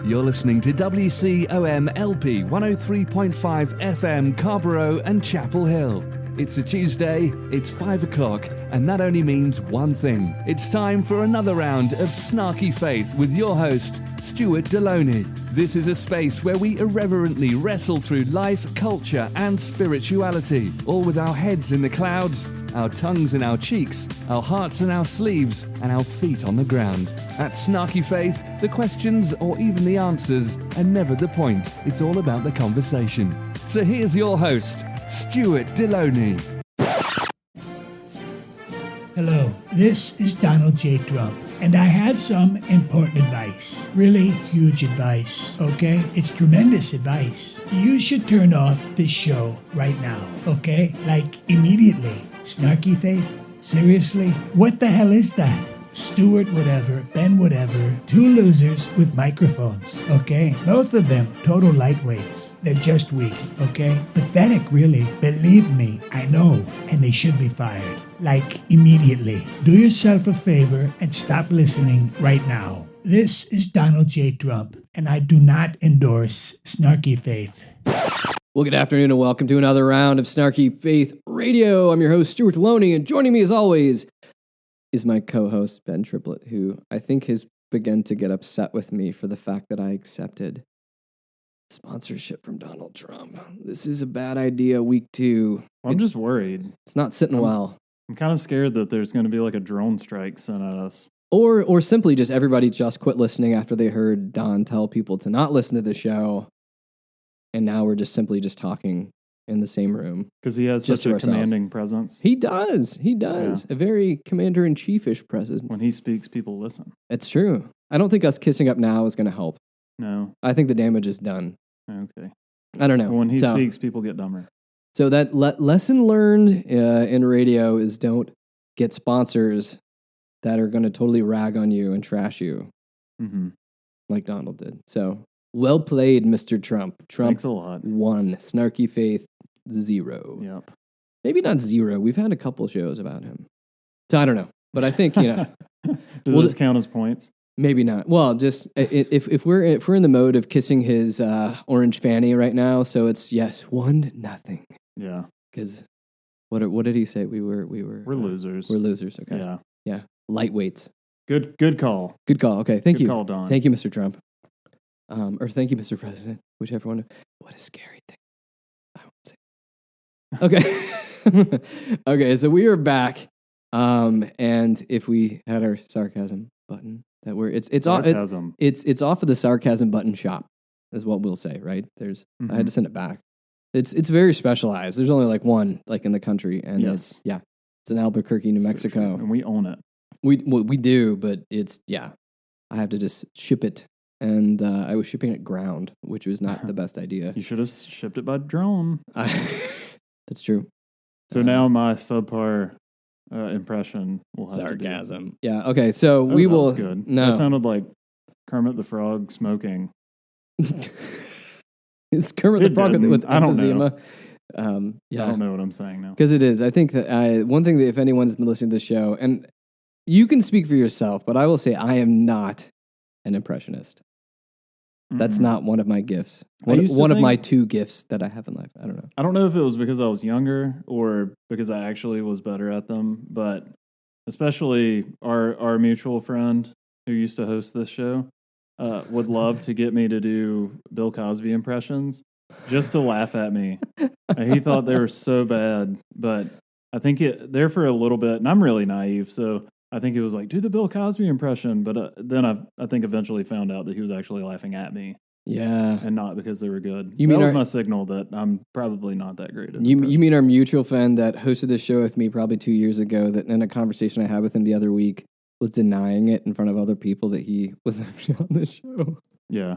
You're listening to WCOM LP 103.5 FM Carborough and Chapel Hill. It's a Tuesday, it's 5 o'clock, and that only means one thing. It's time for another round of Snarky Faith with your host, Stuart Deloney. This is a space where we irreverently wrestle through life, culture, and spirituality, all with our heads in the clouds, our tongues in our cheeks, our hearts in our sleeves, and our feet on the ground. At Snarky Faith, the questions or even the answers are never the point. It's all about the conversation. So here's your host, Stuart Deloney. Hello, this is Donald J. Trump, and I have some important advice. Really huge advice, okay? It's tremendous advice. You should turn off this show right now, okay? Like, immediately. Snarky Faith? Seriously? What the hell is that? Stuart whatever, Ben whatever, two losers with microphones, okay? Both of them total lightweights. They're just weak, okay? Pathetic, really. Believe me, I know, and they should be fired. Like, immediately. Do yourself a favor and stop listening right now. This is Donald J. Trump, and I do not endorse Snarky Faith. Well, good afternoon and welcome to another round of Snarky Faith Radio. I'm your host, Stuart Deloney, and joining me as always is my co-host, Ben Triplett, who I think has begun to get upset with me for the fact that I accepted sponsorship from Donald Trump. This is a bad idea, week 2. Well, I'm just worried. It's not sitting well. I'm kind of scared that there's going to be like a drone strike sent at us. Or simply just everybody just quit listening after they heard Don tell people to not listen to the show. And now we're just simply just talking in the same room. Because he has such a commanding presence. He does. Yeah. A very commander-in-chief-ish presence. When he speaks, people listen. It's true. I don't think us kissing up now is going to help. No. I think the damage is done. Okay. I don't know. When he speaks, people get dumber. So that lesson learned in radio is don't get sponsors that are going to totally rag on you and trash you. Mm-hmm. Like Donald did. So well played, Mr. Trump. Thanks a lot. 1. Snarky Faith 0. Yep. Maybe not 0. We've had a couple shows about him. So I don't know. But I think, Does this count as points? Maybe not. Well, just if we're in the mode of kissing his orange fanny right now, so it's 1-0. Yeah. Because what did he say? We're losers. We're losers. Okay. Yeah. Lightweights. Good call. Good call. Okay. Thank you. Good call, Don. Thank you, Mr. Trump. Or thank you, Mr. President. Whichever one. What a scary thing. I won't say. Okay. Okay. So we are back. And if we had our sarcasm button, that we're it's sarcasm. It's off of the sarcasm button shop, is what we'll say, right? I had to send it back. It's very specialized. There's only like one in the country, and it's in Albuquerque, New Mexico, and we own it. We do, but it's I have to just ship it, and I was shipping it ground, which was not the best idea. You should have shipped it by drone. That's true. So now my subpar impression will have sarcasm. To be. Yeah. Okay. So we will. That was good. No, that sounded like Kermit the Frog smoking. It's Kermit the Frog with I don't emphysema. know. I don't know what I'm saying now. Because it is. I think that one thing that if anyone's been listening to the show, and you can speak for yourself, but I will say I am not an impressionist. Mm-hmm. That's not one of my gifts. One of my 2 gifts that I have in life. I don't know. I don't know if it was because I was younger or because I actually was better at them, but especially our mutual friend who used to host this show would love to get me to do Bill Cosby impressions just to laugh at me. And he thought they were so bad, but I think there for a little bit, and I'm really naive, so I think it was like, do the Bill Cosby impression, but then I think eventually found out that he was actually laughing at me. Yeah. And not because they were good. That was my signal that I'm probably not that great at You mean our mutual friend that hosted this show with me probably 2 years ago, that in a conversation I had with him the other week was denying it in front of other people that he was actually on the show. Yeah.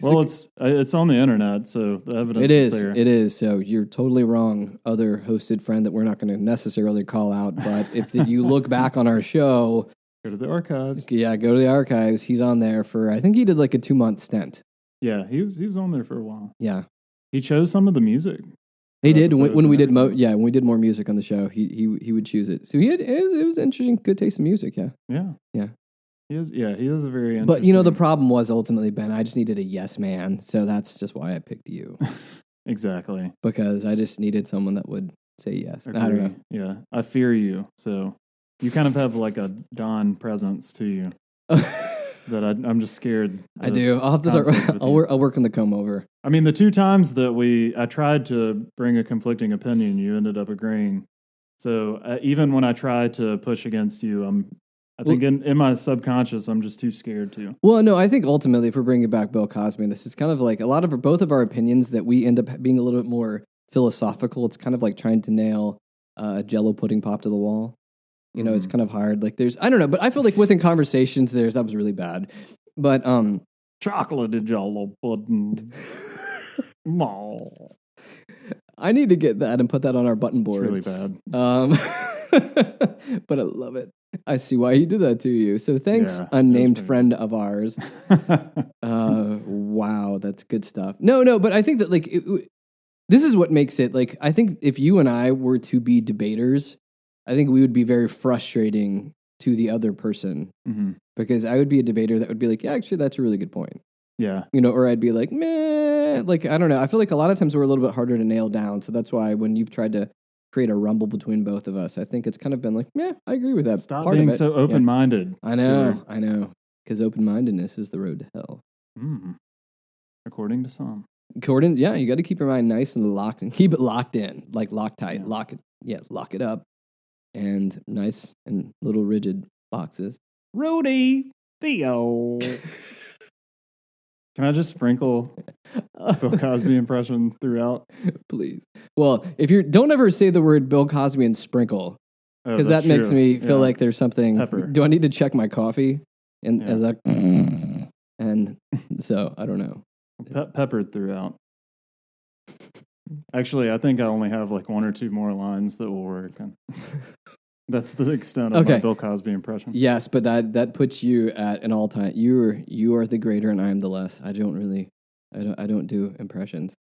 Well, it's on the internet, so the evidence is there. It is. So you're totally wrong, other hosted friend that we're not going to necessarily call out. But if you look back on our show, go to the archives. Yeah, go to the archives. He's on there for, I think he did like a 2-month stint. Yeah, he was on there for a while. Yeah, he chose some of the music. He did when we did when we did more music on the show. He would choose it. So it was interesting, good taste in music. Yeah. Yeah. He is a very interesting. But you know, the problem was ultimately, Ben, I just needed a yes man, so that's just why I picked you. Exactly. Because I just needed someone that would say yes. Agree. I don't know. Yeah, I fear you. So you kind of have like a Don presence to you that I'm just scared. I do. I'll have to start. I'll work on the comb over. I mean, the two times that I tried to bring a conflicting opinion, you ended up agreeing. So even when I try to push against you, I think in my subconscious, I'm just too scared to. Well, no, I think ultimately, if we're bringing back Bill Cosby, this is kind of like both of our opinions that we end up being a little bit more philosophical. It's kind of like trying to nail a Jell-O pudding pop to the wall. You know, it's kind of hard. Like I don't know, but I feel like within conversations, that was really bad. But chocolate Jell-O pudding. I need to get that and put that on our button board. It's really bad. But I love it. I see why he did that to you. So thanks, unnamed friend of ours. Wow, that's good stuff. No, but I think that like this is what makes it like. I think if you and I were to be debaters, I think we would be very frustrating to the other person because I would be a debater that would be like, yeah, actually, that's a really good point. Yeah, you know, or I'd be like, meh, like I don't know. I feel like a lot of times we're a little bit harder to nail down. So that's why when you've tried to create a rumble between both of us, I think it's kind of been like, yeah, I agree with that. Stop being so open-minded. Yeah. I know, because open-mindedness is the road to hell. According to some. You got to keep your mind nice and locked and keep it locked in, like Loctite, lock it up, and nice and little rigid boxes. Rudy, Theo. Can I just sprinkle Bill Cosby impression throughout? Please. Well, don't ever say the word Bill Cosby and sprinkle, because that makes me feel like there's something. Pepper. Do I need to check my coffee? And as I and so I don't know. Peppered throughout. Actually, I think I only have like one or two more lines that will work. That's the extent of my Bill Cosby impression. Yes, but that puts you at an all-time. You are the greater, and I am the less. I don't do impressions.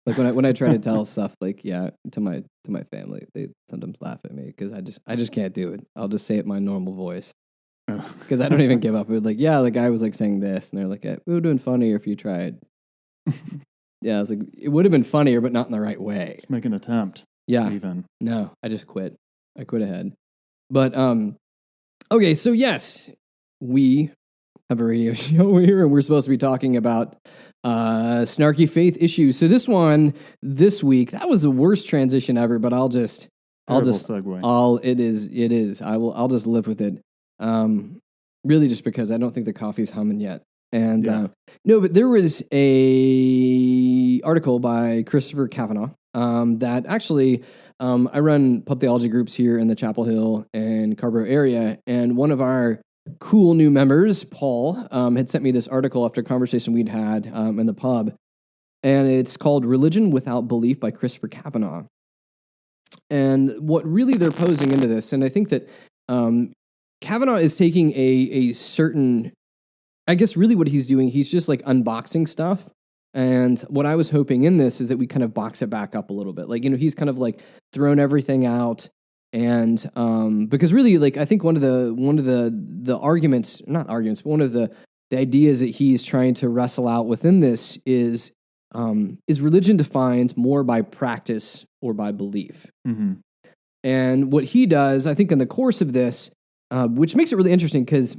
Like when I try to tell stuff like to my family, they sometimes laugh at me because I just can't do it. I'll just say it in my normal voice because I don't even give up. It was like the guy was like saying this, and they're like, it would have been funnier if you tried. I was like, it would have been funnier, but not in the right way. Just make an attempt. Yeah. Even. No, I just quit. I quit ahead. But, okay, so yes, we have a radio show here, and we're supposed to be talking about snarky faith issues. So this week, that was the worst transition ever, but I'll just segue. It is. I'll just live with it. Really just because I don't think the coffee's humming yet. And no, but there was a article by Christopher Kavanaugh that actually I run pub-theology groups here in the Chapel Hill and Carborough area, and one of our cool new members, Paul, had sent me this article after a conversation we'd had in the pub, and it's called "Religion Without Belief" by Christopher Kavanaugh. And what really they're posing into this, and I think that Kavanaugh is taking a certain, I guess really what he's doing, he's just like unboxing stuff. And what I was hoping in this is that we kind of box it back up a little bit. Like, you know, he's kind of like thrown everything out. And because really, like, I think one of the arguments, not arguments, but one of the ideas that he's trying to wrestle out within this is religion defined more by practice or by belief? Mm-hmm. And what he does, I think in the course of this, which makes it really interesting because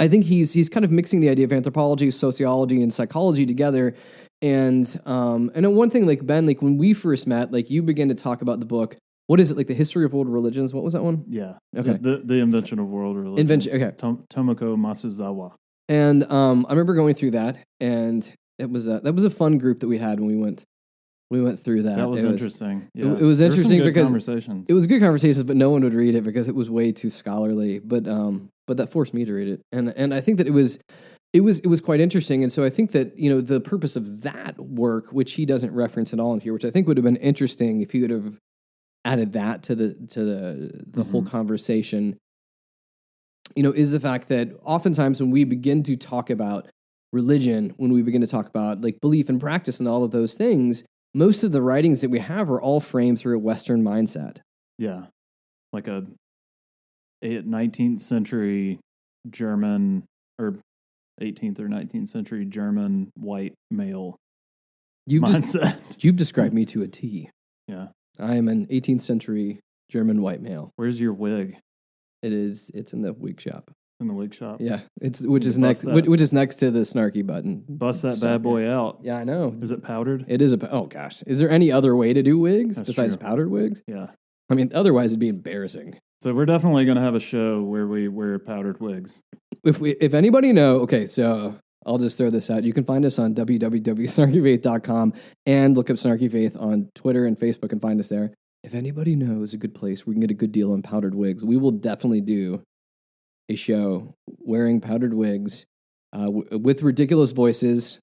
I think he's kind of mixing the idea of anthropology, sociology, and psychology together. And one thing, like Ben, like when we first met, like you began to talk about the book. What is it, like the history of world religions? What was that one? Yeah. Okay. The invention of world religions. Invention. Okay. Tomoko Masuzawa. And I remember going through that, and that was a fun group that we had when we went through that. That was interesting. Yeah. It was interesting because conversations. It was good conversations, but no one would read it because it was way too scholarly. But that forced me to read it, and I think that it was quite interesting. And so I think that, you know, the purpose of that work, which he doesn't reference at all in here, which I think would have been interesting if he would have added that to the whole conversation, you know, is the fact that oftentimes when we begin to talk about religion, when we begin to talk about like belief and practice and all of those things, most of the writings that we have are all framed through a Western mindset. Yeah. Like a 19th century German or 18th or 19th century German white male mindset. You've described me to a T. Yeah. I am an 18th century German white male. Where's your wig? It's in the wig shop. In the wig shop? Yeah. Which is next to the snarky button. Bust that bad boy out. Yeah, I know. Is it powdered? It is oh gosh. Is there any other way to do wigs besides true. powdered wigs? Yeah. I mean, otherwise it'd be embarrassing. So we're definitely going to have a show where we wear powdered wigs. If anybody so I'll just throw this out. You can find us on www.snarkyfaith.com and look up Snarky Faith on Twitter and Facebook and find us there. If anybody knows a good place where we can get a good deal on powdered wigs, we will definitely do a show wearing powdered wigs with ridiculous voices.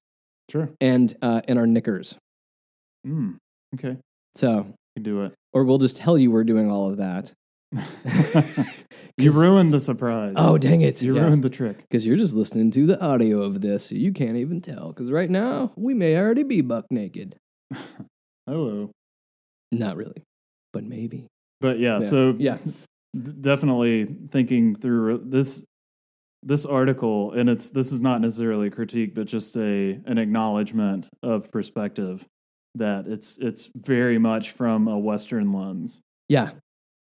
Sure. And in our knickers. Okay. So you can do it. Or we'll just tell you we're doing all of that. You ruined the surprise. Oh, dang it. You ruined the trick. Because you're just listening to the audio of this, so you can't even tell. Because right now, we may already be buck naked. Hello. Not really, but maybe. But definitely thinking through this article, and this is not necessarily a critique, but just an acknowledgement of perspective that it's very much from a Western lens. Yeah.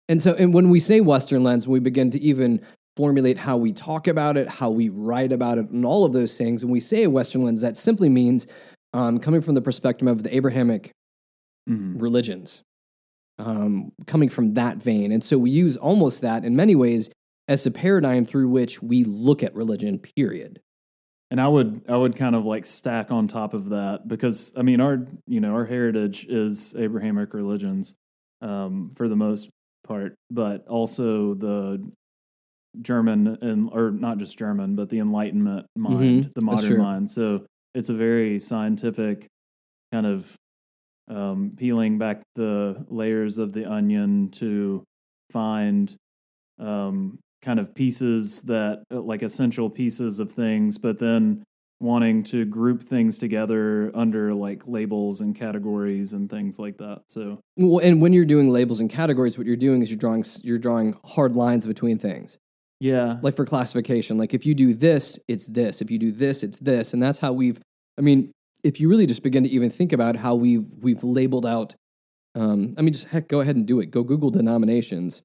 And when we say Western lens, we begin to even formulate how we talk about it, how we write about it, and all of those things. When we say a Western lens, that simply means coming from the perspective of the Abrahamic religions, coming from that vein. And so we use almost that in many ways as the paradigm through which we look at religion, period. And I would kind of like stack on top of that because, I mean, our heritage is Abrahamic religions for the most part, but also the German or not just German, but the Enlightenment mind, the modern mind. So it's a very scientific kind of peeling back the layers of the onion to find kind of pieces that like essential pieces of things, but then wanting to group things together under like labels and categories and things like that. So, well, and when you're doing labels and categories, what you're doing is you're drawing hard lines between things. Yeah. Like for classification, like if you do this, it's this. If you do this, it's this. And that's how if you really just begin to even think about how we've labeled out, just go ahead and do it. Go Google denominations.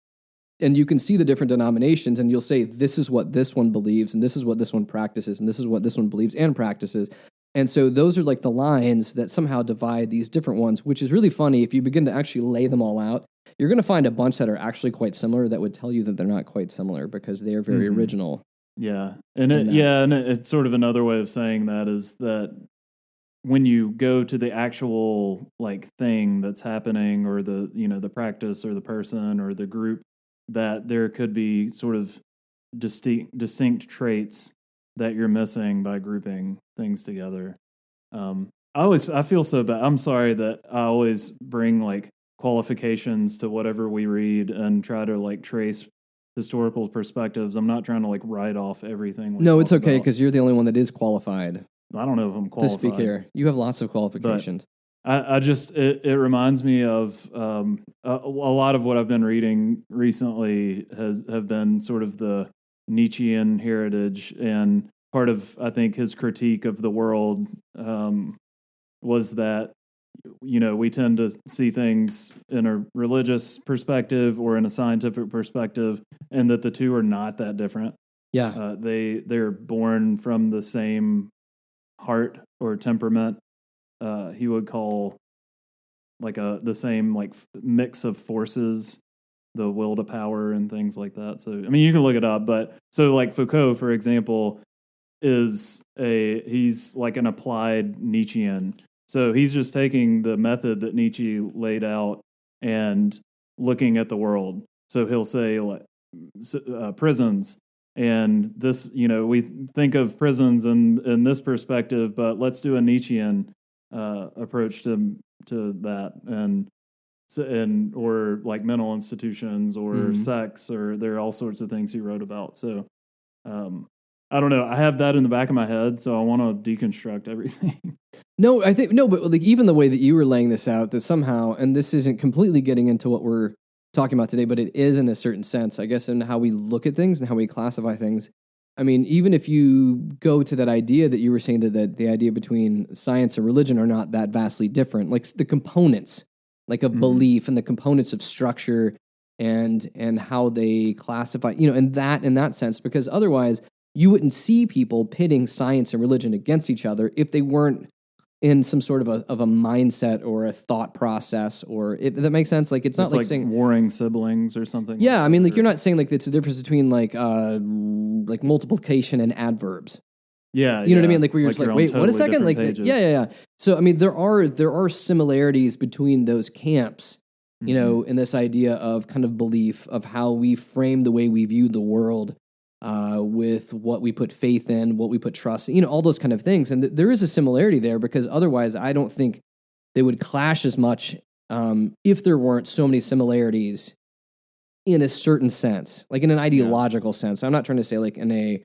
And you can see the different denominations, and you'll say, this is what this one believes, and this is what this one practices, and this is what this one believes and practices. And so those are like the lines that somehow divide these different ones, which is really funny. If you begin to actually lay them all out, you're going to find a bunch that are actually quite similar that would tell you that they're not quite similar because they are very original. Yeah. And it's sort of another way of saying that is that when you go to the actual like thing that's happening or the practice or the person or the group, that there could be sort of distinct traits that you're missing by grouping things together. I feel so bad. I'm sorry that I always bring like qualifications to whatever we read and try to like trace historical perspectives. I'm not trying to like write off everything. No, it's okay because you're the only one that is qualified. I don't know if I'm qualified. To speak here, you have lots of qualifications. I just it reminds me of a lot of what I've been reading recently have been sort of the Nietzschean heritage, and part of I think his critique of the world was that we tend to see things in a religious perspective or in a scientific perspective, and that the two are not that different. Yeah, they're born from the same heart or temperament. He would call like the same like mix of forces, the will to power and things like that. So I mean, you can look it up, but so like Foucault, for example, he's like an applied Nietzschean. So he's just taking the method that Nietzsche laid out and looking at the world. So he'll say like prisons. And this, we think of prisons in this perspective, but let's do a Nietzschean approach to that, and or like mental institutions or sex, or there are all sorts of things he wrote about. So I don't know. I have that in the back of my head, so I want to deconstruct everything. No, but like even the way that you were laying this out, that somehow, and this isn't completely getting into what we're talking about today, but it is in a certain sense, I guess, in how we look at things and how we classify things. I mean, even if you go to that idea that you were saying that the idea between science and religion are not that vastly different, like the components, like of belief and the components of structure and how they classify, in that sense, because otherwise you wouldn't see people pitting science and religion against each other if they weren't in some sort of a mindset or a thought process, or if that makes sense. Like it's not like saying warring siblings or something. Yeah, I mean, like you're not saying like it's a difference between like multiplication and adverbs. Yeah, you know what I mean. Like where you're just like, wait, totally what a second? Like, yeah. So I mean, there are similarities between those camps. In this idea of kind of belief of how we frame the way we view the world, with what we put faith in, what we put trust in, all those kind of things. And there is a similarity there, because otherwise I don't think they would clash as much if there weren't so many similarities in a certain sense, like in an ideological sense. I'm not trying to say like in a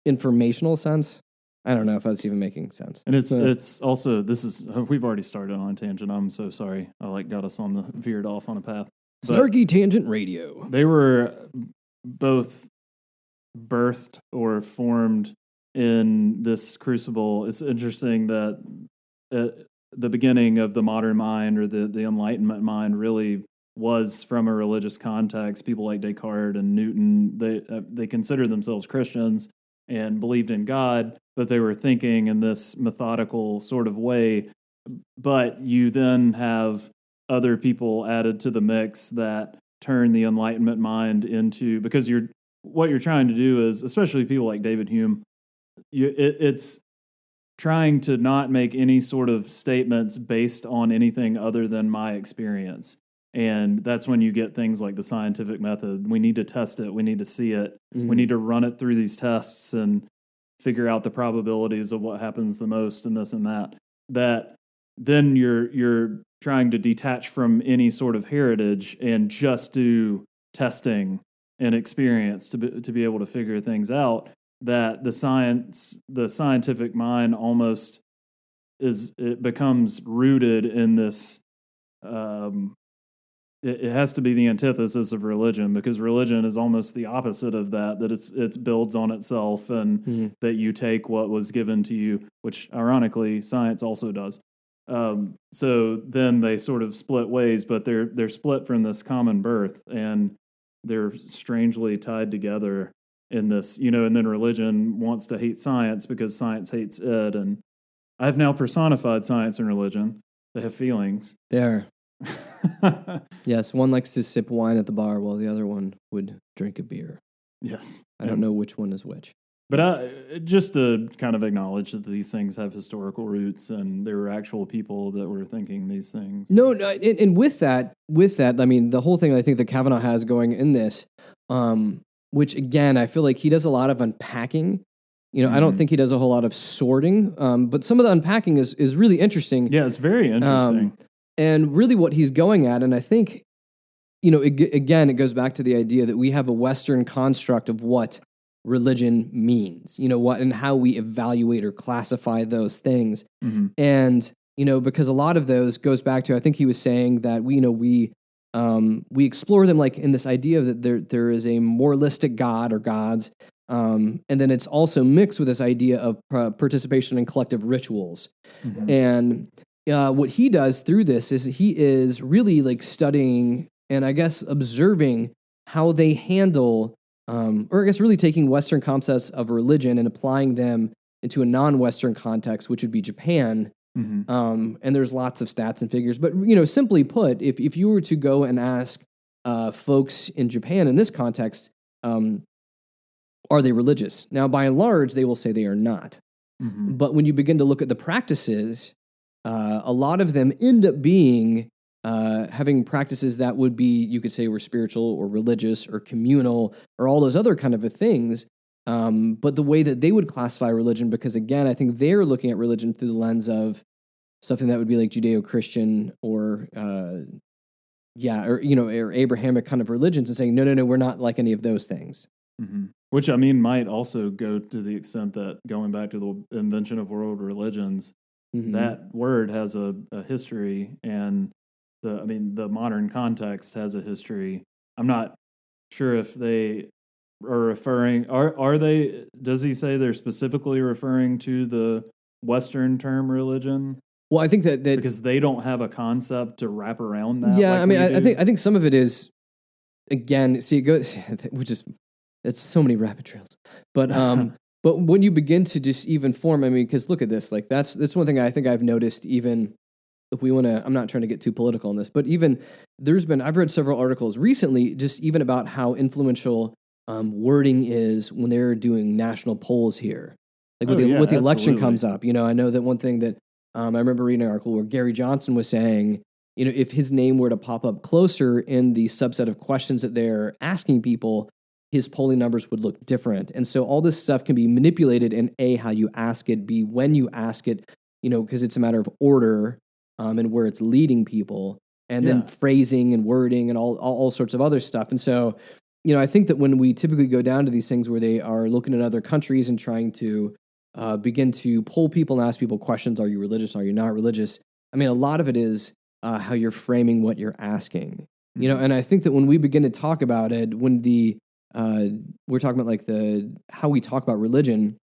informational sense. I don't know if that's even making sense. And it's also, we've already started on a tangent. I'm so sorry. I got us veered off on a path. Snarky Tangent Radio. They were both birthed or formed in this crucible. It's interesting that the beginning of the modern mind, or the Enlightenment mind, really was from a religious context. People like Descartes and Newton, they considered themselves Christians and believed in God, but they were thinking in this methodical sort of way. But you then have other people added to the mix that turn the Enlightenment mind into, because what you're trying to do is, especially people like David Hume, it's trying to not make any sort of statements based on anything other than my experience. And that's when you get things like the scientific method. We need to test it. We need to see it. We need to run it through these tests and figure out the probabilities of what happens the most and this and that. That then you're trying to detach from any sort of heritage and just do testing and experience to be able to figure things out. That the scientific mind almost it becomes rooted in this. It has to be the antithesis of religion, because religion is almost the opposite of that. That it builds on itself, and that you take what was given to you, which ironically science also does. So then they sort of split ways, but they're split from this common birth, and they're strangely tied together in this, and then religion wants to hate science because science hates it. And I've now personified science and religion. They have feelings. There. Yes, one likes to sip wine at the bar while the other one would drink a beer. Yes. I don't know which one is which. But just to kind of acknowledge that these things have historical roots, and there were actual people that were thinking these things. No, and with that, I mean, the whole thing I think that Kavanaugh has going in this, which again, I feel like he does a lot of unpacking. I don't think he does a whole lot of sorting, but some of the unpacking is really interesting. Yeah, it's very interesting. And really what he's going at, and I think, again, it goes back to the idea that we have a Western construct of what religion means, what and how we evaluate or classify those things. And, because a lot of those goes back to, I think he was saying that we explore them like in this idea that there is a moralistic God or gods, and then it's also mixed with this idea of participation in collective rituals. And what he does through this is he is really like studying and I guess observing how they handle, or I guess really taking Western concepts of religion and applying them into a non-Western context, which would be Japan. And there's lots of stats and figures, but simply put, if you were to go and ask folks in Japan in this context, are they religious? Now, by and large, they will say they are not. But when you begin to look at the practices, a lot of them end up being having practices that would be, you could say, were spiritual or religious or communal or all those other kind of things. But the way that they would classify religion, because again, I think they're looking at religion through the lens of something that would be like Judeo-Christian or Abrahamic kind of religions, and saying, no, we're not like any of those things. Which, I mean, might also go to the extent that, going back to the invention of world religions, that word has a history, and the modern context has a history. I'm not sure if they are referring, are they, does he say they're specifically referring to the Western term religion? Well, I think that Because they don't have a concept to wrap around that. Yeah, like I mean, we do. I think some of it is, again, see, it goes, which is, it's so many rabbit trails. But but when you begin to just even form, I mean, because look at this, like that's one thing I think I've noticed. Even if we want to, I'm not trying to get too political on this, but even I've read several articles recently, just even about how influential wording is when they're doing national polls here, like with the election comes up. You know, I know that one thing that I remember reading an article where Gary Johnson was saying, you know, if his name were to pop up closer in the subset of questions that they're asking people, his polling numbers would look different. And so all this stuff can be manipulated in A, how you ask it, B, when you ask it, you know, because it's a matter of order and where it's leading people, and then phrasing and wording and all sorts of other stuff. And so, you know, I think that when we typically go down to these things where they are looking at other countries and trying to begin to poll people and ask people questions, are you religious, are you not religious? I mean, a lot of it is how you're framing what you're asking. You know, and I think that when we begin to talk about it, when we're talking about like how we talk about religion,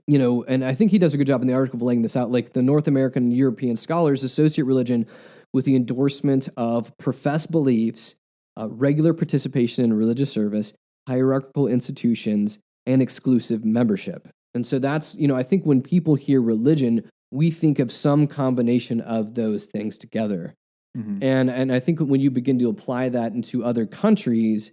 you know, and I think he does a good job in the article of laying this out. Like the North American and European scholars associate religion with the endorsement of professed beliefs, regular participation in religious service, hierarchical institutions, and exclusive membership. And so that's, you know, I think when people hear religion, we think of some combination of those things together. Mm-hmm. And I think when you begin to apply that into other countries,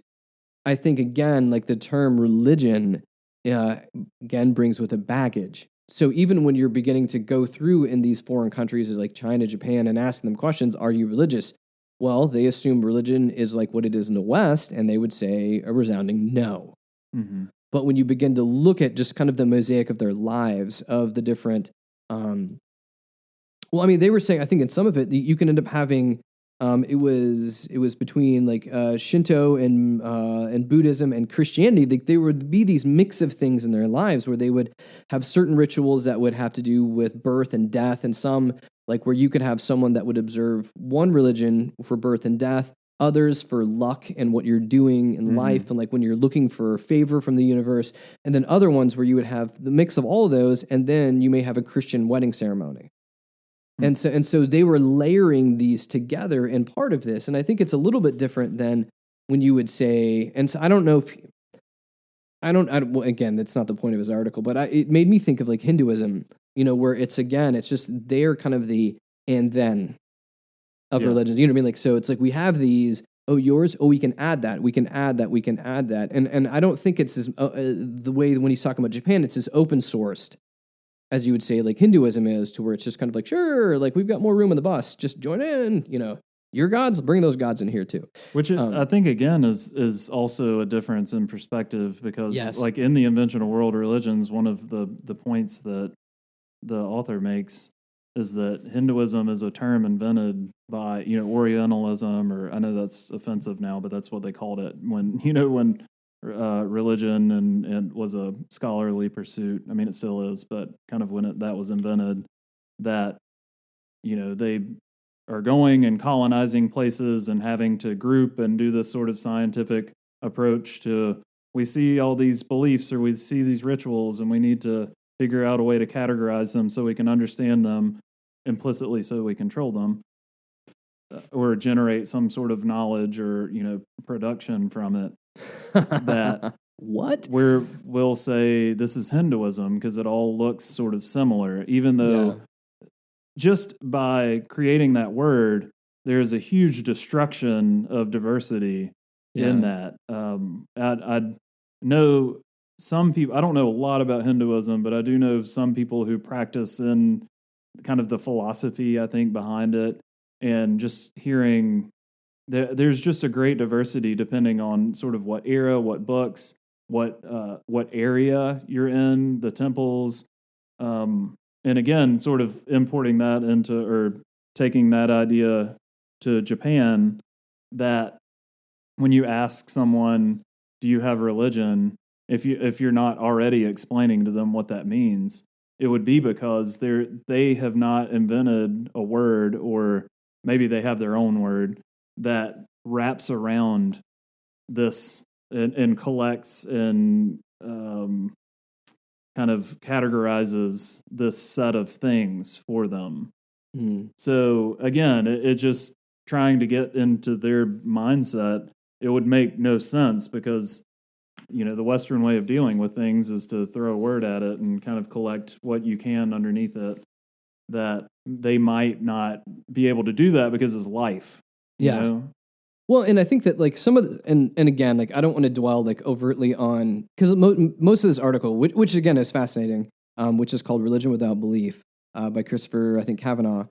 I think, again, like the term religion, again, brings with it baggage. So even when you're beginning to go through in these foreign countries like China, Japan, and asking them questions, are you religious? Well, they assume religion is like what it is in the West, and they would say a resounding no. Mm-hmm. But when you begin to look at just kind of the mosaic of their lives, of the different, well, I mean, they were saying, I think in some of it, you can end up having, it was between like Shinto and Buddhism and Christianity. Like there would be these mix of things in their lives where they would have certain rituals that would have to do with birth and death, and some like where you could have someone that would observe one religion for birth and death, others for luck and what you're doing in life, and like when you're looking for favor from the universe, and then other ones where you would have the mix of all of those, and then you may have a Christian wedding ceremony. And so they were layering these together in part of this. And I think it's a little bit different than when you would say, and so I don't know if, well, again, that's not the point of his article, but it made me think of like Hinduism, you know, where it's just they're kind of the and then of religions. You know what I mean? Like, so it's like we have these, oh, yours, oh, we can add that, we can add that, we can add that. And I don't think it's as, the way when he's talking about Japan, it's as open sourced as you would say, like Hinduism is, to where it's just kind of like, sure, like we've got more room on the bus, just join in, you know, your gods, bring those gods in here too. Which I think, again, is also a difference in perspective, because like in the invention of world religions, one of the points that the author makes is that Hinduism is a term invented by, you know, Orientalism, or I know that's offensive now, but that's what they called it when religion and was a scholarly pursuit. I mean, it still is, but kind of when that was invented, that, you know, they are going and colonizing places and having to group and do this sort of scientific approach to, we see all these beliefs or we see these rituals and we need to figure out a way to categorize them so we can understand them implicitly, so we control them or generate some sort of knowledge or, you know, production from it. That we'll say this is Hinduism because it all looks sort of similar, even though just by creating that word, there's a huge destruction of diversity in that. I know some people, I don't know a lot about Hinduism, but I do know some people who practice in kind of the philosophy, I think, behind it, and just hearing there's just a great diversity depending on sort of what era, what books, what area you're in, the temples, and again, sort of importing that into, or taking that idea to Japan, that when you ask someone, do you have religion, if you're not already explaining to them what that means, it would be because they have not invented a word, or maybe they have their own word that wraps around this and collects and kind of categorizes this set of things for them. So again, it just trying to get into their mindset, it would make no sense because, the Western way of dealing with things is to throw a word at it and kind of collect what you can underneath it, that they might not be able to do that because it's life. You know? Well, and I think that like some of the, and again, like I don't want to dwell like overtly on, because most of this article, which again is fascinating, which is called "Religion Without Belief" by Christopher, I think, Kavanaugh.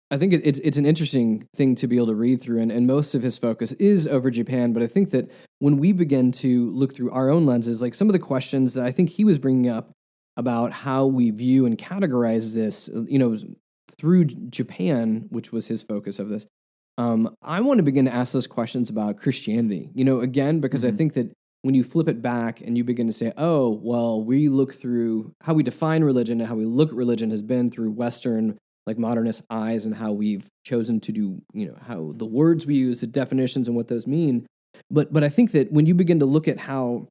I think it's an interesting thing to be able to read through, and most of his focus is over Japan. But I think that when we begin to look through our own lenses, like some of the questions that I think he was bringing up about how we view and categorize this, through Japan, which was his focus of this. I want to begin to ask those questions about Christianity, again, because I think that when you flip it back and you begin to say, oh, well, we look through how we define religion and how we look at religion has been through Western, like modernist eyes, and how we've chosen to do, how the words we use, the definitions and what those mean. But I think that when you begin to look at how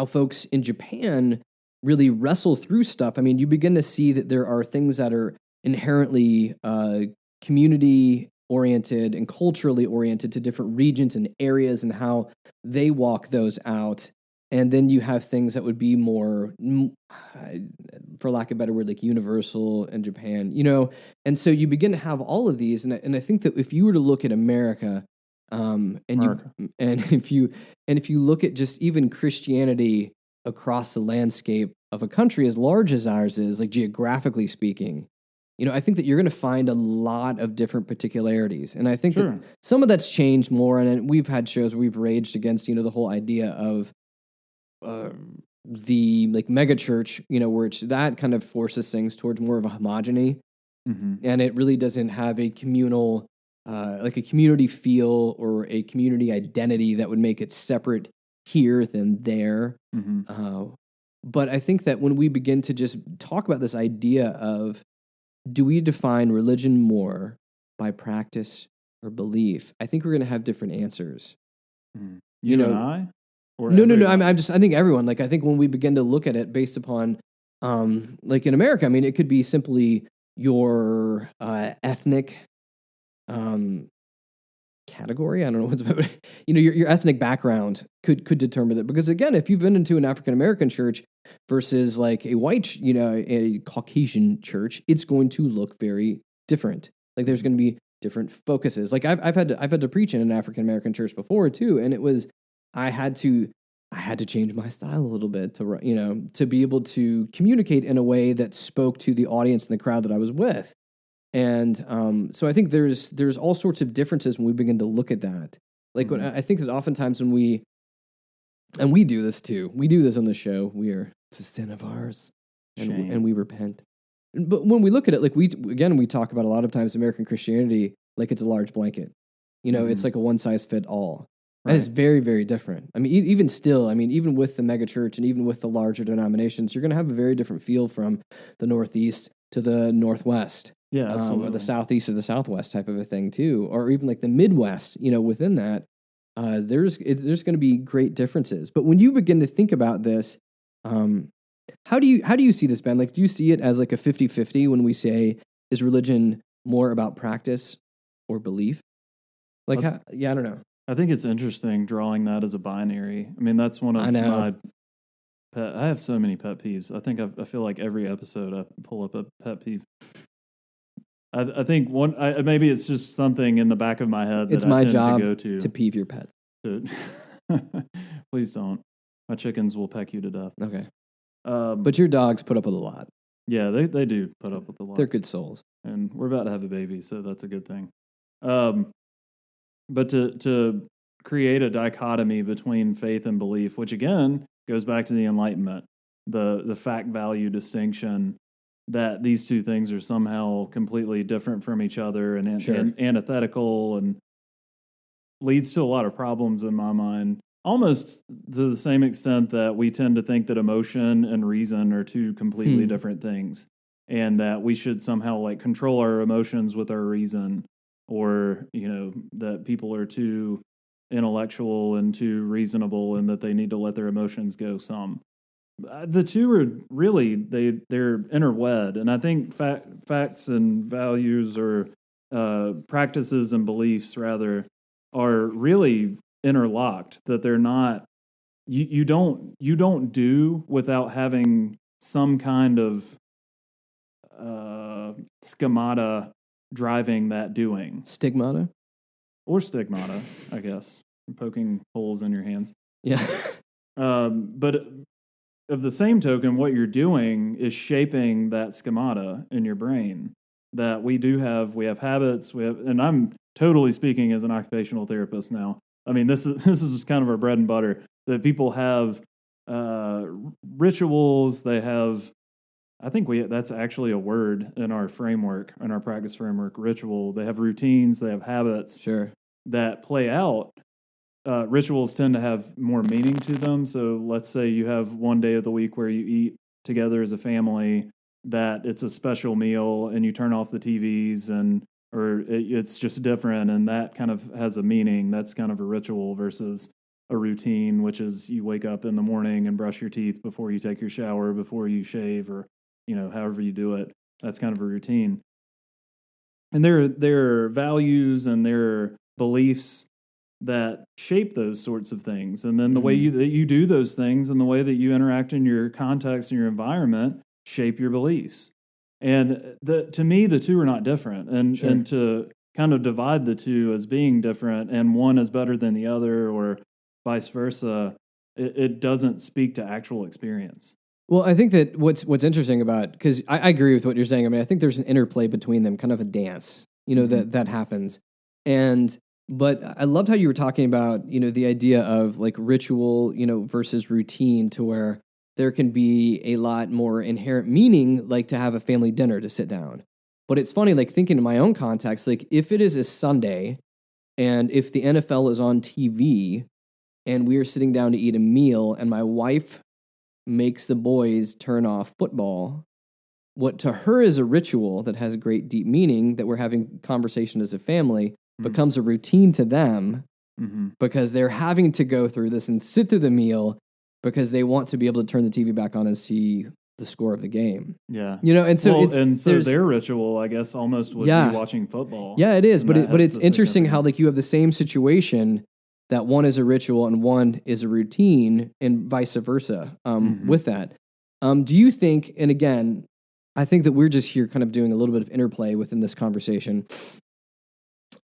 folks in Japan really wrestle through stuff, I mean, you begin to see that there are things that are inherently community oriented and culturally oriented to different regions and areas and how they walk those out. And then you have things that would be more, for lack of a better word, like universal in Japan, And so you begin to have all of these. And I think that if you were to look at America, if you look at just even Christianity across the landscape of a country as large as ours is, like geographically speaking, I think that you're going to find a lot of different particularities. And I think that some of that's changed more. And we've had shows where we've raged against, the whole idea of the like mega church, where that kind of forces things towards more of a homogeny. And it really doesn't have a communal, like a community feel or a community identity that would make it separate here than there. But I think that when we begin to just talk about this idea of, do we define religion more by practice or belief? I think we're going to have different answers. You and I? Or no. everyone? I think everyone. Like I think when we begin to look at it based upon, like in America, I mean, it could be simply your ethnic category. I don't know what's about it. Your ethnic background could determine it. Because again, if you've been into an African American church versus like a white, a Caucasian church, it's going to look very different. Like there's going to be different focuses. Like I've had to preach in an African American church before too, and it was I had to change my style a little bit to be able to communicate in a way that spoke to the audience and the crowd that I was with. And so I think there's all sorts of differences when we begin to look at that. Like when, I think that oftentimes when we do this too, we do this on the show. It's a sin of ours, and we repent. But when we look at it, like we talk about a lot of times American Christianity like it's a large blanket. It's like a one size fit all. Right. And it's very, very different. I mean, even still, even with the mega church and even with the larger denominations, you're going to have a very different feel from the Northeast to the Northwest. Yeah, absolutely. Or the Southeast to the Southwest type of a thing too, or even like the Midwest. Within that, there's going to be great differences. But when you begin to think about this, how do you see this, Ben? Like, do you see it as like a 50-50 when we say, is religion more about practice or belief? Like, I don't know. I think it's interesting drawing that as a binary. I mean, that's one of my pet. I have so many pet peeves. I think I feel like every episode I pull up a pet peeve. I think maybe it's just something in the back of my head that I tend to go to peeve your pet. Please don't. My chickens will peck you to death. Okay. But your dogs put up with a lot. Yeah, they do put up with a lot. They're good souls. And we're about to have a baby, so that's a good thing. But to create a dichotomy between faith and belief, which again goes back to the Enlightenment, the fact value distinction, that these two things are somehow completely different from each other and antithetical, and leads to a lot of problems in my mind. Almost to the same extent that we tend to think that emotion and reason are two completely different things, and that we should somehow like control our emotions with our reason, or that people are too intellectual and too reasonable, and that they need to let their emotions go some. The two are really, they're interwed, and I think facts and values, or practices and beliefs rather, are really interlocked. That they're not, you don't do without having some kind of schemata driving that doing. Stigmata? Or stigmata, I guess. I'm poking holes in your hands. Yeah. But of the same token, what you're doing is shaping that schemata in your brain. That we have habits, and I'm totally speaking as an occupational therapist now. I mean, this is kind of our bread and butter. That people have rituals, they have, I think that's actually a word in our framework, in our practice framework, ritual. They have routines, they have habits that play out. Rituals tend to have more meaning to them. So let's say you have one day of the week where you eat together as a family, that it's a special meal and you turn off the TVs, or it's just different, and that kind of has a meaning. That's kind of a ritual versus a routine, which is you wake up in the morning and brush your teeth before you take your shower, before you shave, or however you do it. That's kind of a routine. And there are values and there are beliefs that shape those sorts of things. And then the way that you do those things and the way that you interact in your context and your environment shape your beliefs. And to me, the two are not different. And to kind of divide the two as being different and one is better than the other, or vice versa, it doesn't speak to actual experience. Well, I think that what's interesting about, because I agree with what you're saying. I mean, I think there's an interplay between them, kind of a dance, that happens. But I loved how you were talking about, the idea of like ritual, versus routine, to where there can be a lot more inherent meaning, like to have a family dinner, to sit down. But it's funny, like thinking in my own context, like if it is a Sunday and if the NFL is on TV and we are sitting down to eat a meal and my wife makes the boys turn off football, what to her is a ritual that has great deep meaning, that we're having conversation as a family, becomes a routine to them, because they're having to go through this and sit through the meal because they want to be able to turn the TV back on and see the score of the game. Yeah. And so their ritual, I guess, almost would be watching football. Yeah, it is. But it's interesting how like you have the same situation, that one is a ritual and one is a routine, and vice versa with that. Do you think, and again, I think that we're just here kind of doing a little bit of interplay within this conversation.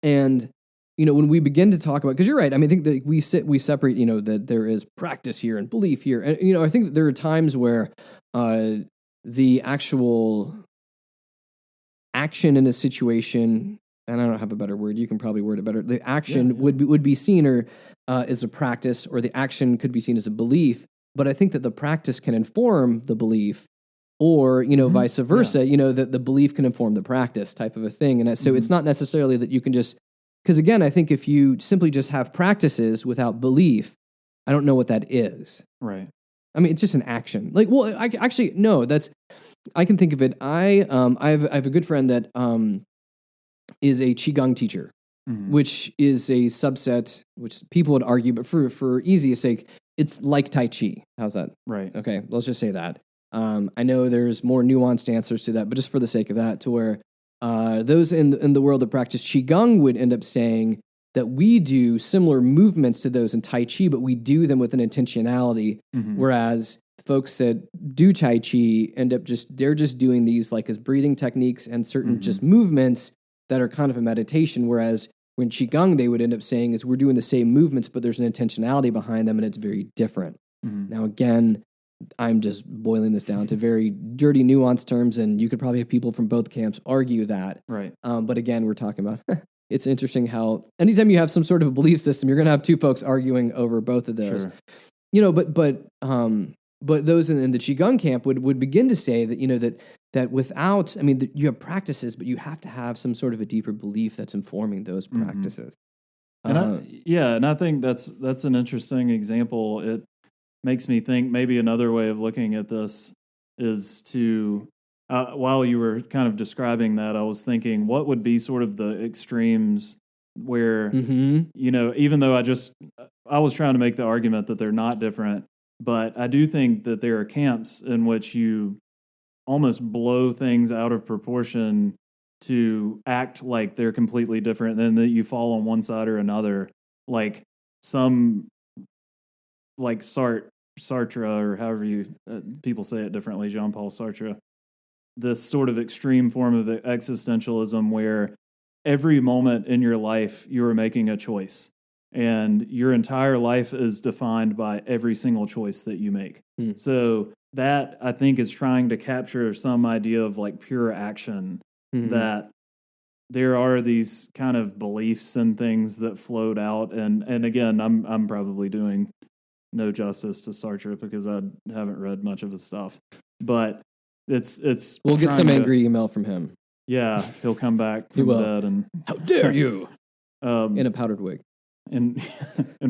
And, when we begin to talk about, because you're right, I mean, I think that we separate, that there is practice here and belief here. And, I think that there are times where the actual action in a situation, and I don't have a better word, you can probably word it better, the action would be seen or as a practice, or the action could be seen as a belief. But I think that the practice can inform the belief, or, vice versa, that the belief can inform the practice, type of a thing. And so it's not necessarily that you can just, because again, I think if you simply just have practices without belief, I don't know what that is. Right. I mean, it's just an action. Like, well, I can think of it. I have a good friend that is a Qigong teacher, which is a subset, which people would argue, but for easiest sake, it's like Tai Chi. How's that? Right. Okay, let's just say that. I know there's more nuanced answers to that, but just for the sake of that, to where those in the world that practice Qigong would end up saying that we do similar movements to those in Tai Chi, but we do them with an intentionality, whereas folks that do Tai Chi end up they're just doing these like as breathing techniques and certain just movements that are kind of a meditation, whereas when Qigong they would end up saying is we're doing the same movements, but there's an intentionality behind them and it's very different. Now, again, I'm just boiling this down to very dirty, nuanced terms, and you could probably have people from both camps argue that. Right. But again, we're talking about, it's interesting how anytime you have some sort of a belief system, you're going to have two folks arguing over both of those. Sure. But those in the Qigong camp would begin to say that, that without, I mean, you have practices, but you have to have some sort of a deeper belief that's informing those practices. And I think that's an interesting example. It makes me think maybe another way of looking at this is to, while you were kind of describing that, I was thinking what would be sort of the extremes where, Mm-hmm. even though I was trying to make the argument that they're not different, but I do think that there are camps in which you almost blow things out of proportion to act like they're completely different, and that you fall on one side or another, like some, like Sartre, or however you people say it differently, Jean-Paul Sartre, this sort of extreme form of existentialism where every moment in your life you are making a choice, and your entire life is defined by every single choice that you make. So that, I think, is trying to capture some idea of like pure action, that there are these kind of beliefs and things that float out. And again, I'm probably doing no justice to Sartre because I haven't read much of his stuff, but it's We'll get some to, angry email from him. Yeah, he'll come back from the dead and how dare you in a powdered wig in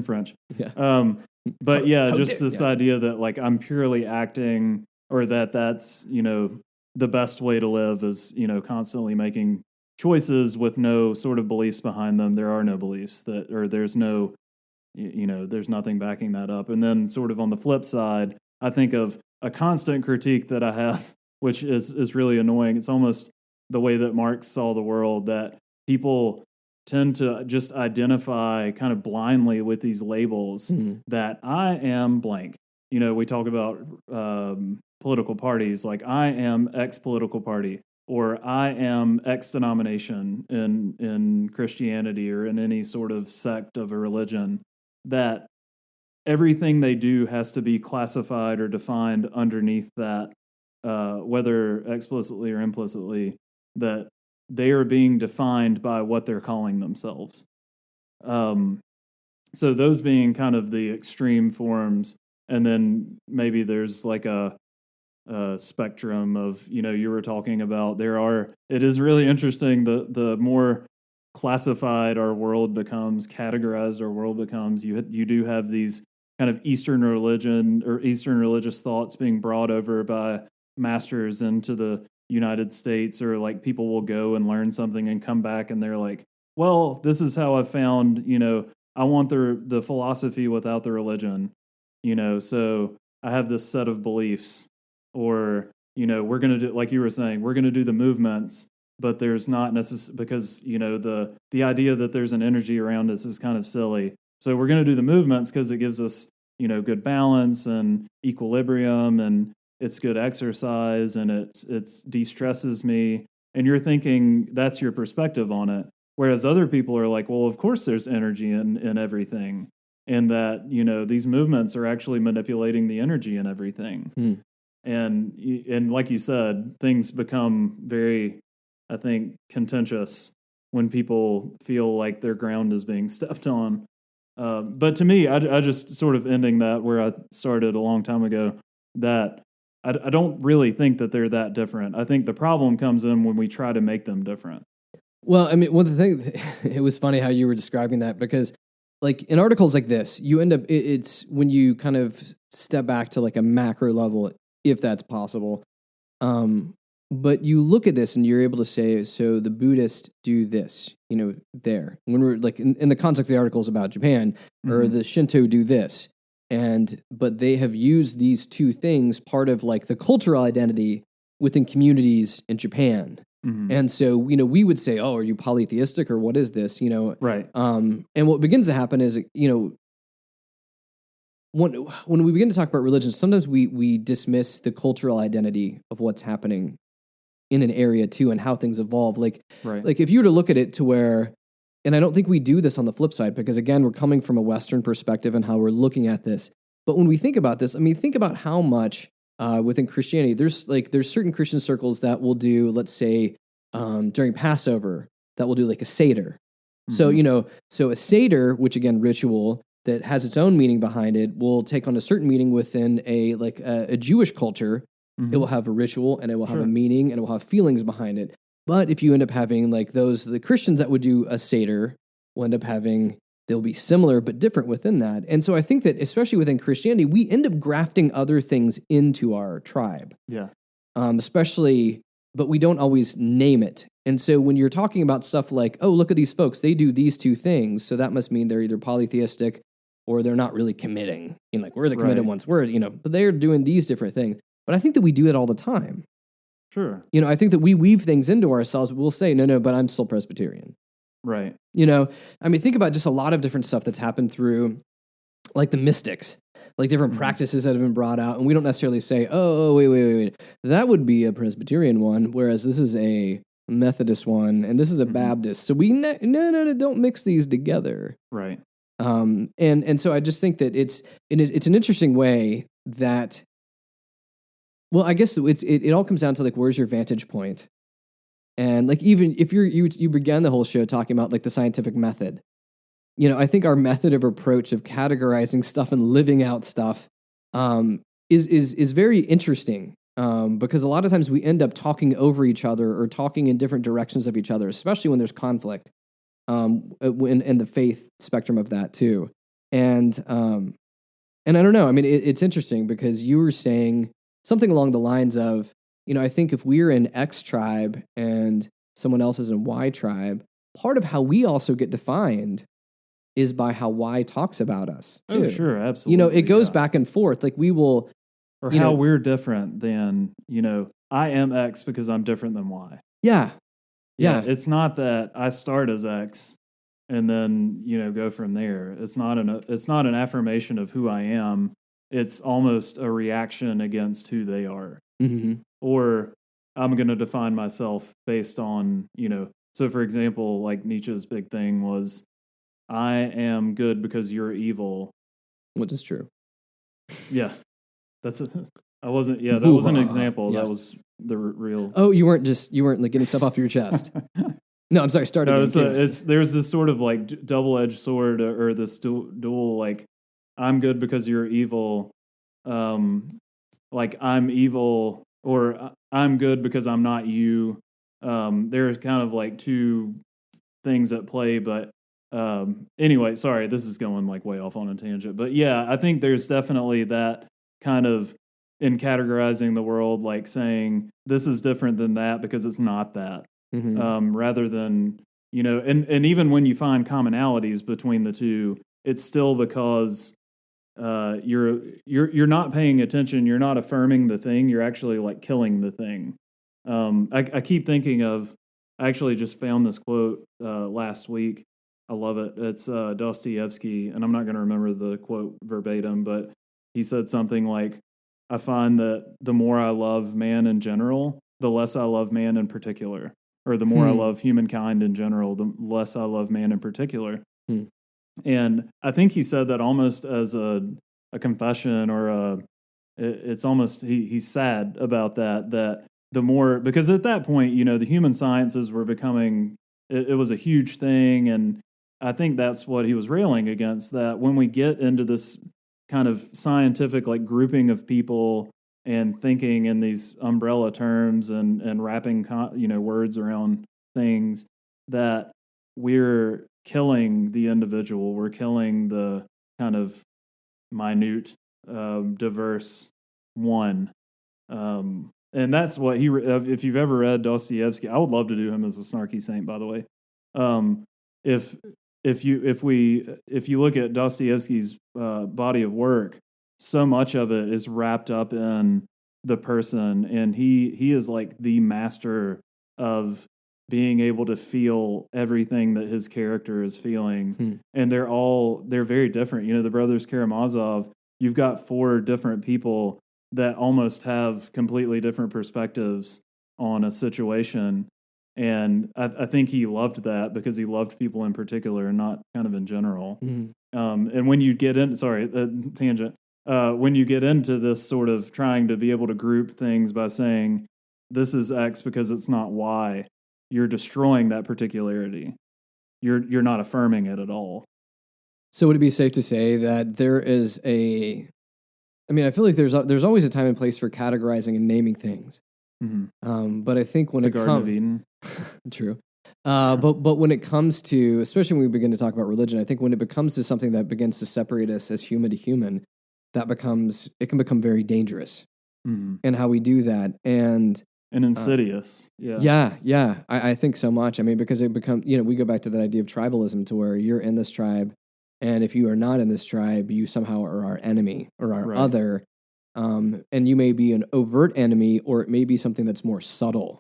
French. Yeah. But yeah, How just dare- this idea that like I'm purely acting, or that's the best way to live is constantly making choices with no sort of beliefs behind them. There are no beliefs or there's no there's nothing backing that up. And then sort of on the flip side, I think of a constant critique that I have, which is really annoying. It's almost the way that Marx saw the world, that people tend to just identify kind of blindly with these labels that I am blank. We talk about political parties, like I am X political party, or I am X denomination in Christianity or in any sort of sect of a religion, that everything they do has to be classified or defined underneath that, whether explicitly or implicitly, that they are being defined by what they're calling themselves. So those being kind of the extreme forms, and then maybe there's like a spectrum of, you were talking about, it is really interesting, the more classified our world becomes, categorized our world becomes, you do have these kind of Eastern religion or Eastern religious thoughts being brought over by masters into the United States, or like people will go and learn something and come back and they're like, well, this is how I found, I want the philosophy without the religion, so I have this set of beliefs, or, we're going to do, like you were saying, we're going to do the movements, but there's not necessarily, because, the idea that there's an energy around us is kind of silly. So we're going to do the movements because it gives us, good balance and equilibrium, and it's good exercise, and it de-stresses me. And you're thinking that's your perspective on it. Whereas other people are like, well, of course there's energy in everything. And that, these movements are actually manipulating the energy in everything. And like you said, things become very, I think, contentious when people feel like their ground is being stepped on. But to me, I just sort of ending that where I started a long time ago, that I don't really think that they're that different. I think the problem comes in when we try to make them different. Well, I mean, one of the things, it was funny how you were describing that, because like in articles like this, you end up, it's when you kind of step back to like a macro level, if that's possible. But you look at this and you're able to say, so the Buddhists do this, there. When we're like in the context of the articles about Japan, or the Shinto do this. But they have used these two things, part of like the cultural identity within communities in Japan. And so, we would say, oh, are you polytheistic, or what is this? Right. And what begins to happen is, when we begin to talk about religion, sometimes we dismiss the cultural identity of what's happening in an area too, and how things evolve. Like if you were to look at it to where, and I don't think we do this on the flip side, because again, we're coming from a Western perspective and how we're looking at this. But when we think about this, I mean, think about how much within Christianity, there's certain Christian circles that will do, let's say, during Passover, that will do like a Seder. So, so a Seder, which again, ritual that has its own meaning behind it, will take on a certain meaning within a Jewish culture. It will have a ritual, and it will have a meaning, and it will have feelings behind it. But if you end up having like the Christians that would do a Seder will end up having, they'll be similar but different within that. And so I think that especially within Christianity, we end up grafting other things into our tribe. Yeah. Especially, but we don't always name it. And so when you're talking about stuff like, oh, look at these folks, they do these two things, so that must mean they're either polytheistic or they're not really committing. You know, like we're the committed Right. ones. But they're doing these different things. But I think that we do it all the time. Sure. You know, I think that we weave things into ourselves. We'll say, no, but I'm still Presbyterian. Right. You know, I mean, think about just a lot of different stuff that's happened through, like the mystics, like different practices that have been brought out. And we don't necessarily say, oh, wait. That would be a Presbyterian one, whereas this is a Methodist one, and this is a Baptist. So we, no, don't mix these together. Right. And so I just think that it's an interesting way that, well, I guess it all comes down to like, where's your vantage point? And like, even if you began the whole show talking about like the scientific method, you know, I think our method of approach of categorizing stuff and living out stuff is very interesting, because a lot of times we end up talking over each other or talking in different directions of each other, especially when there's conflict, in the faith spectrum of that too. And I don't know. I mean, it's interesting because you were saying something along the lines of, you know, I think if we're in X tribe and someone else is in Y tribe, part of how we also get defined is by how Y talks about us too. Oh, sure, absolutely. You know, it goes back and forth. Like we will, or how we're different than, you know, I am X because I'm different than Y. Yeah. It's not that I start as X and then, you know, go from there. It's not an affirmation of who I am. It's almost a reaction against who they are. Mm-hmm. Or I'm going to define myself based on, you know, so for example, like Nietzsche's big thing was, I am good because you're evil. Which is true. Yeah. That was an example. Yeah. That was the real. Oh, you weren't like getting stuff off your chest. No, I'm sorry. Start again. There's this sort of like double-edged sword, or this dual, like, I'm good because you're evil. Like I'm evil, or I'm good because I'm not you. There's kind of like two things at play, but anyway, sorry, this is going like way off on a tangent. But yeah, I think there's definitely that kind of, in categorizing the world, like saying this is different than that because it's not that. Rather than, you know, and even when you find commonalities between the two, it's still because you're not paying attention, you're not affirming the thing, you're actually like killing the thing. I keep thinking of, I actually just found this quote last week. I love it. It's Dostoevsky, and I'm not going to remember the quote verbatim, but he said something like, I find that the more I love man in general, the less I love man in particular. Or the more I love humankind in general, the less I love man in particular. And I think he said that almost as a confession, or it's almost, he's sad about that the more, because at that point, you know, the human sciences were becoming, it was a huge thing. And I think that's what he was railing against, that when we get into this kind of scientific like grouping of people and thinking in these umbrella terms and wrapping words around things, that we're killing the individual, we're killing the kind of minute, diverse one. And that's what if you've ever read Dostoevsky, I would love to do him as a snarky saint, by the way. If you look at Dostoevsky's body of work, so much of it is wrapped up in the person, and he is like the master of being able to feel everything that his character is feeling. And they're very different. You know, the brothers Karamazov, you've got 4 different people that almost have completely different perspectives on a situation. And I think he loved that because he loved people in particular and not kind of in general. And when you get in, tangent, when you get into this sort of trying to be able to group things by saying this is X because it's not Y, you're destroying that particularity. You're not affirming it at all. So would it be safe to say that there is I feel like there's always a time and place for categorizing and naming things. But I think when the Garden of Eden. True. But when it comes to, especially when we begin to talk about religion, I think when it becomes to something that begins to separate us as human to human, it can become very dangerous in how we do that. And and insidious. Yeah. I think so much. I mean, because it becomes, we go back to that idea of tribalism, to where you're in this tribe, and if you are not in this tribe, you somehow are our enemy or our Right. other. And you may be an overt enemy, or it may be something that's more subtle.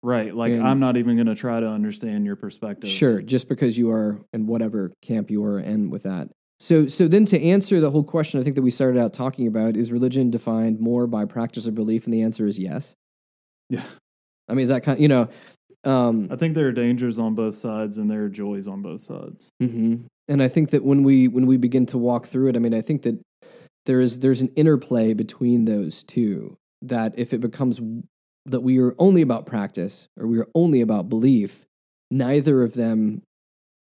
Right. Like, And- I'm not even going to try to understand your perspective. Sure, just because you are in whatever camp you are in with that. So then, to answer the whole question, I think that we started out talking about, is religion defined more by practice or belief? And the answer is yes. Yeah. I mean, is that kind of, I think there are dangers on both sides and there are joys on both sides. mm-hmm. And I think that when we begin to walk through it, I mean, I think that there's an interplay between those two, that if it becomes that we are only about practice or we are only about belief, neither of them.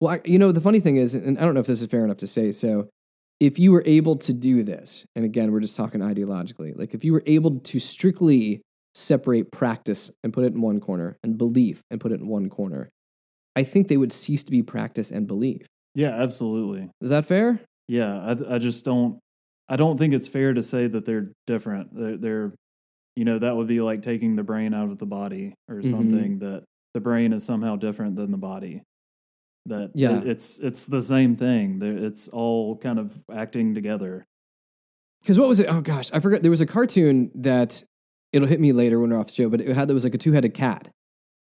Well, the funny thing is, and I don't know if this is fair enough to say, so if you were able to do this, and again, we're just talking ideologically, like if you were able to strictly separate practice and put it in one corner and belief and put it in one corner, I think they would cease to be practice and belief. Yeah, absolutely. Is that fair? Yeah, I just don't. I don't think it's fair to say that they're different. They're that would be like taking the brain out of the body or something. That the brain is somehow different than the body. That it's the same thing. It's all kind of acting together. Because what was it? Oh gosh, I forgot. There was a cartoon that it'll hit me later when we're off the show, but there was like a two-headed cat,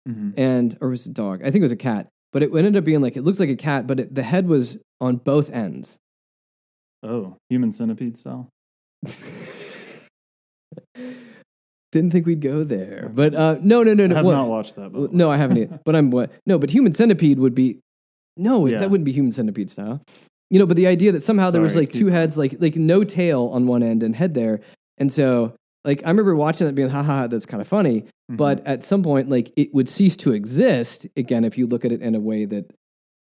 or was it a dog? I think it was a cat, but it ended up being like, it looks like a cat, but the head was on both ends. Oh, human centipede style. Didn't think we'd go there, but no. I have not watched that. But no, I haven't either. But but human centipede would be that wouldn't be human centipede style. But the idea that somehow there was like two heads, like no tail on one end and head there, and so like I remember watching that being, haha, that's kind of funny. But at some point, like it would cease to exist again if you look at it in a way that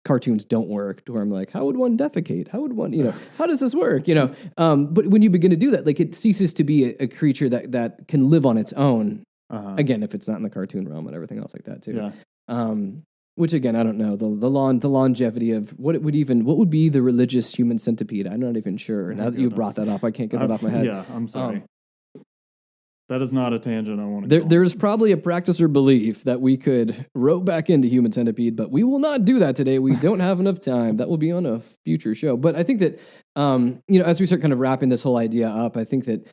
cartoons don't work, to where I'm like, how would one defecate? How would one, how does this work? But when you begin to do that, like it ceases to be a creature that can live on its own. Again, if it's not in the cartoon realm and everything else like that too. Yeah. Which again, I don't know the longevity of what would be the religious human centipede. I'm not even sure. Now that you brought that up, I can't get it off my head. Yeah, I'm sorry. That is not a tangent I want to go on. There's probably a practice or belief that we could rope back into human centipede, but we will not do that today. We don't have enough time. That will be on a future show. But I think that, as we start kind of wrapping this whole idea up, I think that,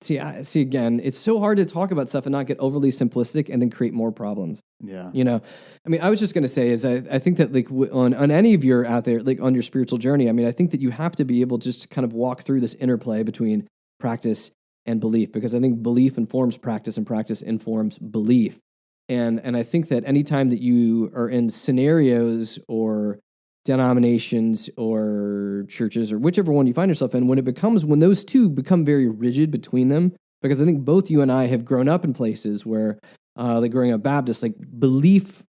see, again, it's so hard to talk about stuff and not get overly simplistic and then create more problems. Yeah. I mean, I was just going to say is I think that like on any of your out there, like on your spiritual journey, I mean, I think that you have to be able just to kind of walk through this interplay between practice and belief, because I think belief informs practice and practice informs belief. And I think that anytime that you are in scenarios or denominations or churches or whichever one you find yourself in, when those two become very rigid between them, because I think both you and I have grown up in places where, like growing up Baptist, like belief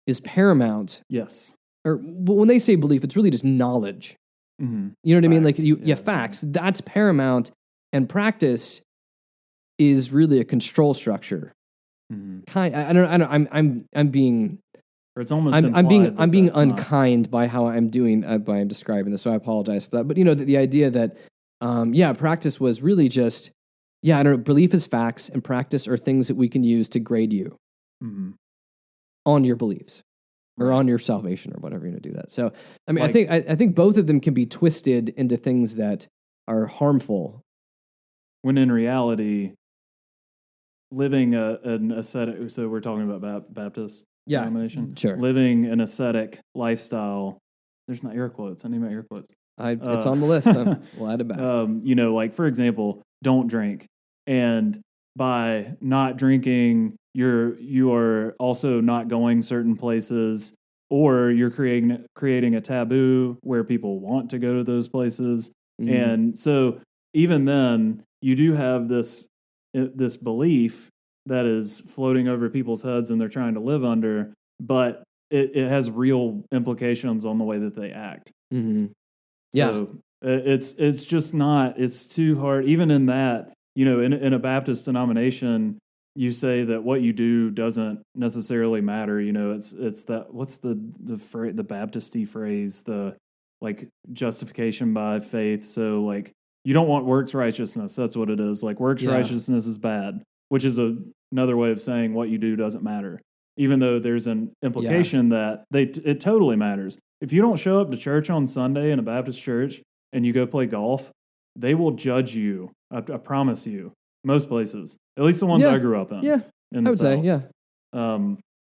is paramount. Yes. Or when they say belief, it's really just knowledge. Mm-hmm. You know what Facts. I mean? Like facts. That's paramount, and practice is really a control structure. Mm-hmm. I don't. I'm being. Or it's almost. I'm being that's unkind not... by how I'm doing by I'm describing this, so I apologize for that. But the idea that practice was really just I don't know. Belief is facts, and practice are things that we can use to grade you on your beliefs or on your salvation or whatever you're going to do that. So I mean, I think both of them can be twisted into things that are harmful. When in reality, living an ascetic. So we're talking about Baptist. Denomination. Sure. Living an ascetic lifestyle. There's my air quotes. I need my air quotes. It's on the list. We'll add it back. Like for example, don't drink, and by not drinking, you are also not going certain places, or you're creating a taboo where people want to go to those places, and so even then, you do have this belief that is floating over people's heads and they're trying to live under, but it has real implications on the way that they act. Mm-hmm. So it's just not, it's too hard. Even in that, in a Baptist denomination, you say that what you do doesn't necessarily matter. It's that, what's the Baptist-y phrase, the like justification by faith. So like you don't want works righteousness. That's what it is. Like works righteousness is bad, which is another way of saying what you do doesn't matter. Even though there's an implication that it totally matters. If you don't show up to church on Sunday in a Baptist church and you go play golf, they will judge you. I promise you. Most places, at least the ones I grew up in. Yeah, in the I would say, South. yeah.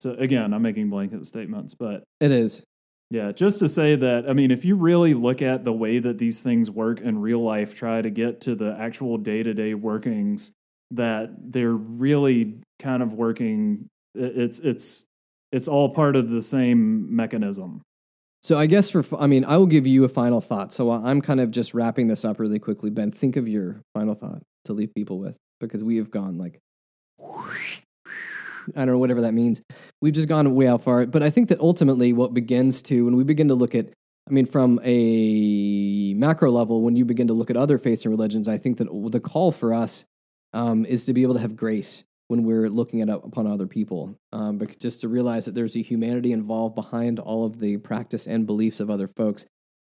So again, I'm making blanket statements, but it is. Yeah, just to say that, I mean, if you really look at the way that these things work in real life, try to get to the actual day-to-day workings, that they're really kind of working. It's all part of the same mechanism. So I guess I will give you a final thought. So I'm kind of just wrapping this up really quickly. Ben, think of your final thought to leave people with, because we have gone like, I don't know, whatever that means. We've just gone way out far. But I think that ultimately what begins to, when we begin to look at, from a macro level, when you begin to look at other faiths and religions, I think that the call for us is to be able to have grace when we're looking upon other people, but just to realize that there's a humanity involved behind all of the practice and beliefs of other folks.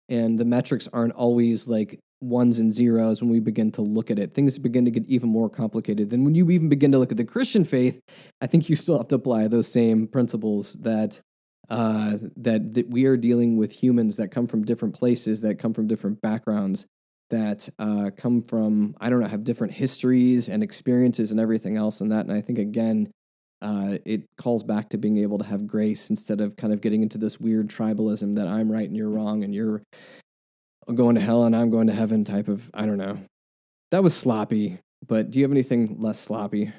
And the metrics aren't always like ones and zeros when we begin to look at it. Things begin to get even more complicated. Then when you even begin to look at the Christian faith, I think you still have to apply those same principles that we are dealing with humans that come from different places, that come from different backgrounds, that come from, have different histories and experiences and everything else and that. And I think, again, it calls back to being able to have grace instead of kind of getting into this weird tribalism that I'm right and you're wrong and you're going to hell and I'm going to heaven type of, I don't know. That was sloppy, but do you have anything less sloppy?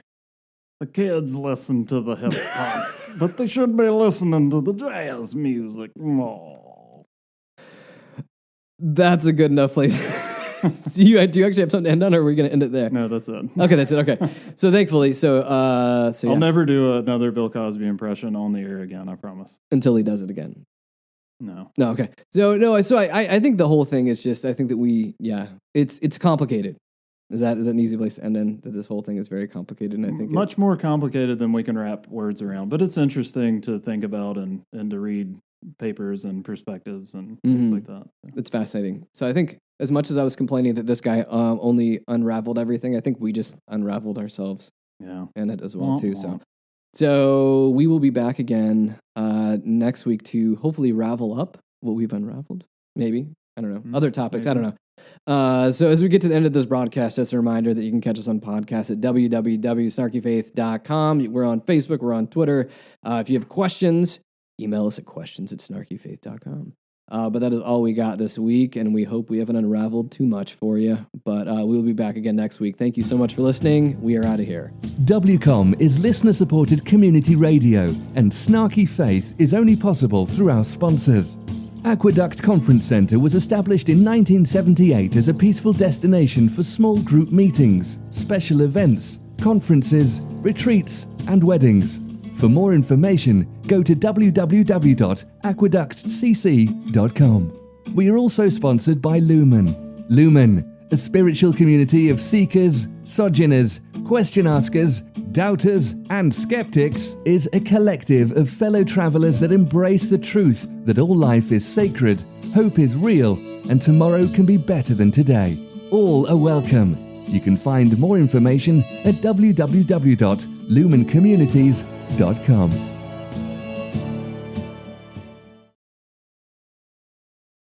The kids listen to the hip hop, but they should be listening to the jazz music more. That's a good enough place. Do you actually have something to end on, or are we going to end it there? No, that's it. Okay, that's it. Okay. So thankfully, I'll never do another Bill Cosby impression on the air again, I promise. Until he does it again. No, okay. So I think the whole thing is just, I think that it's complicated. Is that an easy place to end in? That this whole thing is very complicated, and I think much more complicated than we can wrap words around. But it's interesting to think about and to read papers and perspectives and things like that. It's fascinating. So I think, as much as I was complaining that this guy only unraveled everything, I think we just unraveled ourselves. Yeah, and it as well too. So we will be back again next week to hopefully ravel up what we've unraveled. Maybe, I don't know, other topics. Maybe. I don't know. So as we get to the end of this broadcast, just a reminder that you can catch us on podcast at www.snarkyfaith.com. We're on Facebook. We're on Twitter. If you have questions, email us at questions@snarkyfaith.com. But that is all we got this week, and we hope we haven't unraveled too much for you. But we'll be back again next week. Thank you so much for listening. We are out of here. WCOM is listener-supported community radio, and Snarky Faith is only possible through our sponsors. Aqueduct Conference Centre was established in 1978 as a peaceful destination for small group meetings, special events, conferences, retreats, and weddings. For more information, go to www.aqueductcc.com. We are also sponsored by Lumen. Lumen, a spiritual community of seekers, sojourners, question askers, doubters, and skeptics, is a collective of fellow travelers that embrace the truth that all life is sacred, hope is real, and tomorrow can be better than today. All are welcome. You can find more information at www.lumencommunities.com.